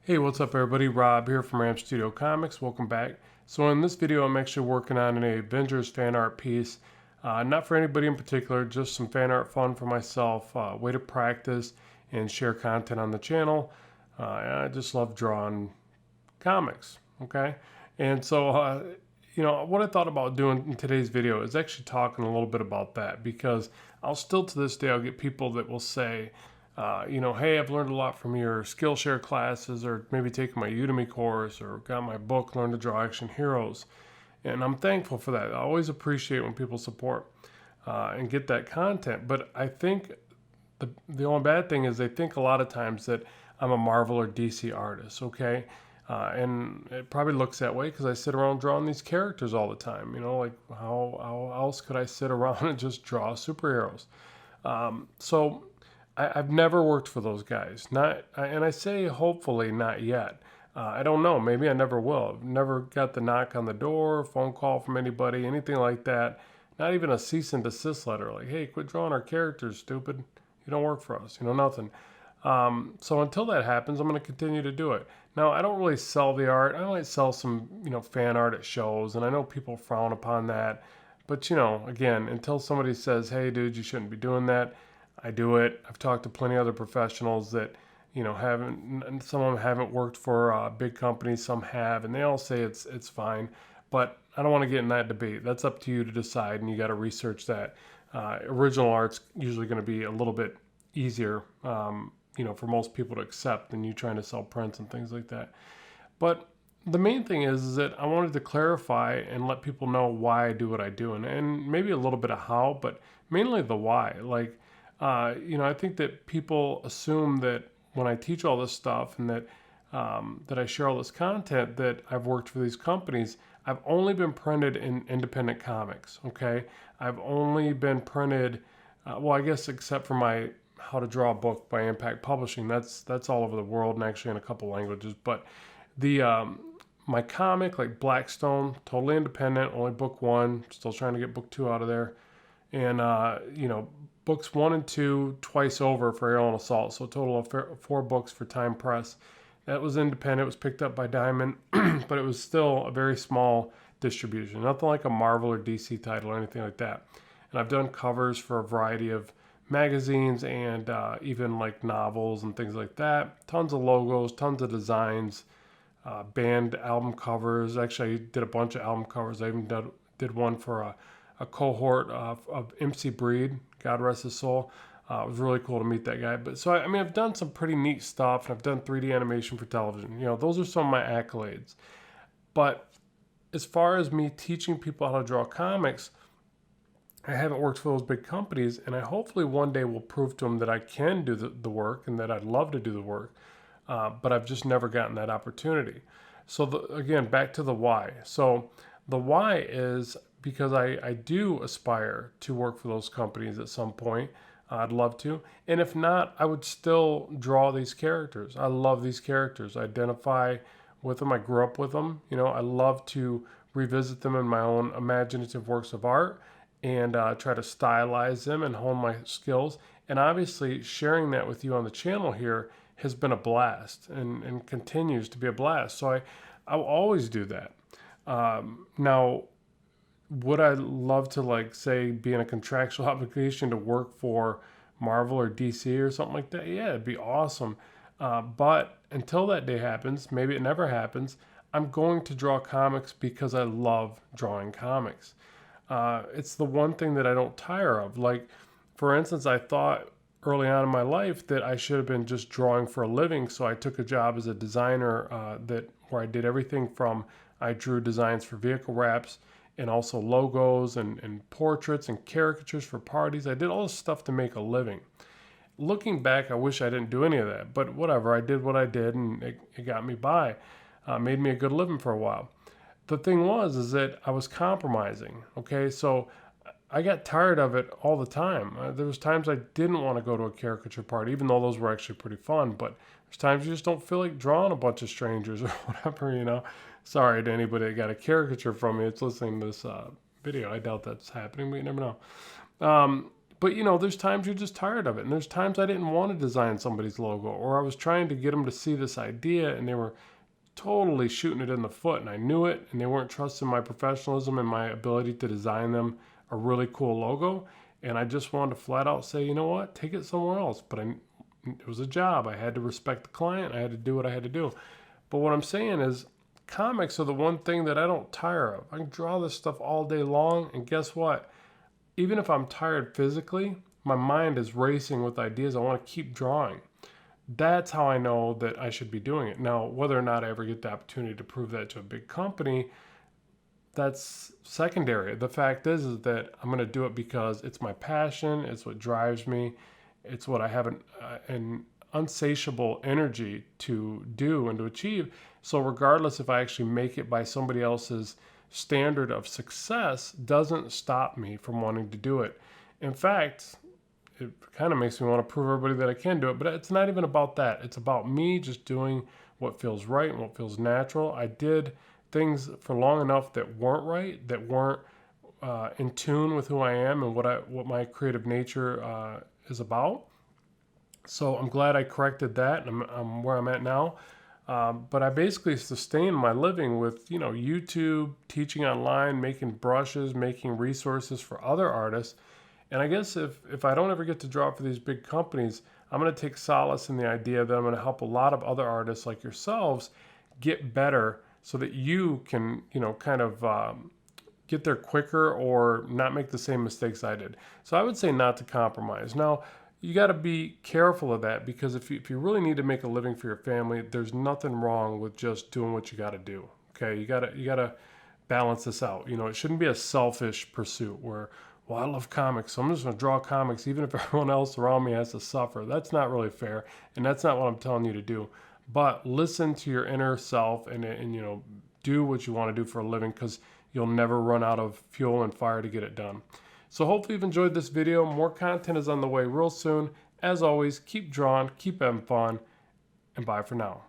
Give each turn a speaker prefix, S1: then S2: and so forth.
S1: Hey, what's up everybody? Rob here from Ram Studio Comics. Welcome back. So in this video, I'm actually working on an Avengers fan art piece. Not for anybody in particular, just some fan art fun for myself. Way to practice and share content on the channel. I just love drawing comics, okay? And so, what I thought about doing in today's video is actually talking a little bit about that, because I'll still to this day, I'll get people that will say, hey, I've learned a lot from your Skillshare classes, or maybe taken my Udemy course, or got my book, Learn to Draw Action Heroes. And I'm thankful for that. I always appreciate when people support and get that content. But I think the only bad thing is they think a lot of times that I'm a Marvel or DC artist, okay? And it probably looks that way because I sit around drawing these characters all the time. Like how else could I sit around and just draw superheroes? So I've never worked for those guys. And I say hopefully not yet. I don't know. Maybe I never will. I've never got the knock on the door, phone call from anybody, anything like that. Not even a cease and desist letter like, hey, quit drawing our characters, stupid. You don't work for us. Nothing. So until that happens, I'm going to continue to do it. Now, I don't really sell the art. I might sell some, fan art at shows, and I know people frown upon that. But, again, until somebody says, hey, dude, you shouldn't be doing that, I do it. I've talked to plenty of other professionals that, haven't, some of them haven't worked for big companies, some have, and they all say it's fine. But I don't want to get in that debate. That's up to you to decide, and you got to research that. Original art's usually going to be a little bit easier, for most people to accept than you trying to sell prints and things like that. But the main thing is that I wanted to clarify and let people know why I do what I do, and maybe a little bit of how, but mainly the why. Like, I think that people assume that when I teach all this stuff and that I share all this content that I've worked for these companies. I've only been printed in independent comics, okay? I've only been printed, I guess except for my How to Draw a Book by Impact Publishing. That's all over the world and actually in a couple languages. But the my comic, like Blackstone, totally independent, only book 1, still trying to get book 2 out of there. And, books 1 and 2 twice over for Aerial and Assault. So a total of 4 books for Time Press. That was independent. It was picked up by Diamond, but it was still a very small distribution. Nothing like a Marvel or DC title or anything like that. And I've done covers for a variety of magazines and even like novels and things like that. Tons of logos, tons of designs, band album covers. Actually, I did a bunch of album covers. I even did one for a cohort of MC Breed, God rest his soul. It was really cool to meet that guy. But so, I've done some pretty neat stuff, and I've done 3D animation for television. Those are some of my accolades. But as far as me teaching people how to draw comics, I haven't worked for those big companies, and I hopefully one day will prove to them that I can do the work and that I'd love to do the work, but I've just never gotten that opportunity. So again, back to the why. So the why is because I do aspire to work for those companies at some point. I'd love to. And if not, I would still draw these characters. I love these characters. I identify with them. I grew up with them. I love to revisit them in my own imaginative works of art and try to stylize them and hone my skills. And obviously, sharing that with you on the channel here has been a blast and continues to be a blast. So I will always do that. Now, would I love to, say, be in a contractual obligation to work for Marvel or DC or something like that? Yeah, it'd be awesome. But until that day happens, maybe it never happens, I'm going to draw comics because I love drawing comics. It's the one thing that I don't tire of. Like, for instance, I thought early on in my life that I should have been just drawing for a living, so I took a job as a designer where I did everything from I drew designs for vehicle wraps and also logos and portraits and caricatures for parties. I did all this stuff to make a living. Looking back, I wish I didn't do any of that, but whatever. I did what I did, and it got me by. Made me a good living for a while. The thing is that I was compromising, okay? So I got tired of it all the time. There was times I didn't want to go to a caricature party, even though those were actually pretty fun, but there's times you just don't feel like drawing a bunch of strangers or whatever. Sorry to anybody that got a caricature from me that's listening to this video. I doubt that's happening, but you never know. But there's times you're just tired of it. And there's times I didn't want to design somebody's logo, or I was trying to get them to see this idea and they were totally shooting it in the foot, and I knew it, and they weren't trusting my professionalism and my ability to design them a really cool logo. And I just wanted to flat out say, you know what, take it somewhere else. But it was a job. I had to respect the client. I had to do what I had to do. But what I'm saying is, comics are the one thing that I don't tire of. I can draw this stuff all day long, and guess what? Even if I'm tired physically, my mind is racing with ideas. I want to keep drawing. That's how I know that I should be doing it. Now, whether or not I ever get the opportunity to prove that to a big company, that's secondary. The fact is that I'm going to do it because it's my passion. It's what drives me. It's what I have an unsatiable energy to do and to achieve. So regardless if I actually make it by somebody else's standard of success, doesn't stop me from wanting to do it. In fact, it kind of makes me want to prove everybody that I can do it, but it's not even about that. It's about me just doing what feels right and what feels natural. I did things for long enough that weren't right, that weren't in tune with who I am and what my creative nature is about. So I'm glad I corrected that, and I'm where I'm at now. But I basically sustained my living with YouTube, teaching online, making brushes, making resources for other artists. And I guess if I don't ever get to draw for these big companies, I'm going to take solace in the idea that I'm going to help a lot of other artists like yourselves get better so that you can, kind of get there quicker or not make the same mistakes I did. So I would say not to compromise. Now, you got to be careful of that, because if you really need to make a living for your family, there's nothing wrong with just doing what you got to do. Okay, you got to balance this out. It shouldn't be a selfish pursuit where, well, I love comics, so I'm just going to draw comics even if everyone else around me has to suffer. That's not really fair, and that's not what I'm telling you to do. But listen to your inner self and do what you want to do for a living, because you'll never run out of fuel and fire to get it done. So hopefully you've enjoyed this video. More content is on the way real soon. As always, keep drawing, keep having fun, and bye for now.